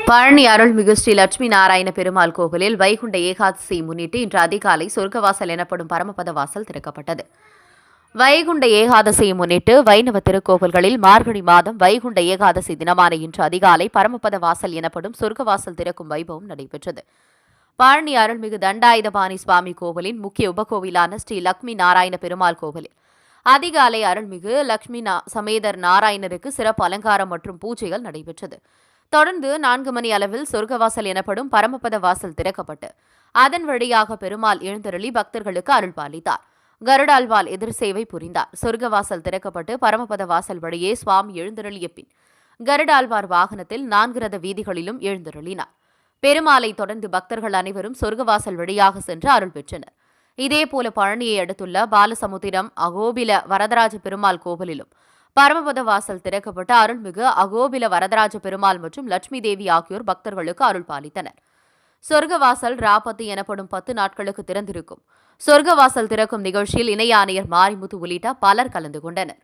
பழனி அருள்மிகு ஸ்ரீ லட்சுமி நாராயண பெருமாள் கோவிலில் வைகுண்ட ஏகாதசியை முன்னிட்டு இன்று அதிகாலை சொர்க்கவாசல் எனப்படும் பரமபத வாசல் திறக்கப்பட்டது. வைகுண்ட ஏகாதசியை முன்னிட்டு வைணவ திருக்கோவில்களில் மார்கழி மாதம் வைகுண்ட ஏகாதசி தினமான இன்று அதிகாலை பரமபத வாசல் எனப்படும் சொர்க்கவாசல் திறக்கும் வைபவம் நடைபெற்றது. பழனி அருள்மிகு தண்டாயுதபாணி சுவாமி கோவிலின் முக்கிய உபகோவிலான ஸ்ரீ லட்சுமி நாராயண பெருமாள் கோவிலில் அதிகாலை அருள்மிகு லட்சுமி சமேதர் நாராயணருக்கு சிறப்பு அலங்காரம் மற்றும் பூஜைகள் நடைபெற்றது. தொடர்ந்து 4 மணி அளவில் சொர்க்கவாசல் எனப்படும் பரமபத வாசல் திறக்கப்பட்டு அதன் வழியாக பெருமாள் எழுந்தருளி பக்தர்களுக்கு அருள் பாலித்தார். கருடாழ்வால் எதிர் சேவை புரிந்தார். சொர்க்கவாசல் திறக்கப்பட்டு பரமபத வாசல் வழியே சுவாமி எழுந்தருளிய பின் கருடாழ்வார் வாகனத்தில் 4 ரத வீதிகளிலும் எழுந்தருளினார். பெருமாளை தொடர்ந்து பக்தர்கள் அனைவரும் சொர்க்கவாசல் வழியாக சென்று அருள் பெற்றனர். இதேபோல பழனியை அடுத்துள்ள பாலசமுத்திரம் அகோபில வரதராஜ பெருமாள் கோவிலிலும் பரமபத வாசல் திறக்கப்பட்ட அருள்மிகு அகோபில வரதராஜ பெருமாள் மற்றும் லட்சுமி தேவி ஆகியோர் பக்தர்களுக்கு அருள் பாலித்தனர். சொர்க்கவாசல் ராபத்து எனப்படும் 10 நாட்களுக்கு திறந்திருக்கும். சொர்க்கவாசல் திறக்கும் நிகழ்ச்சியில் இணை ஆணையர் மாரிமுத்து உள்ளிட்ட பலர் கலந்து கொண்டனர்.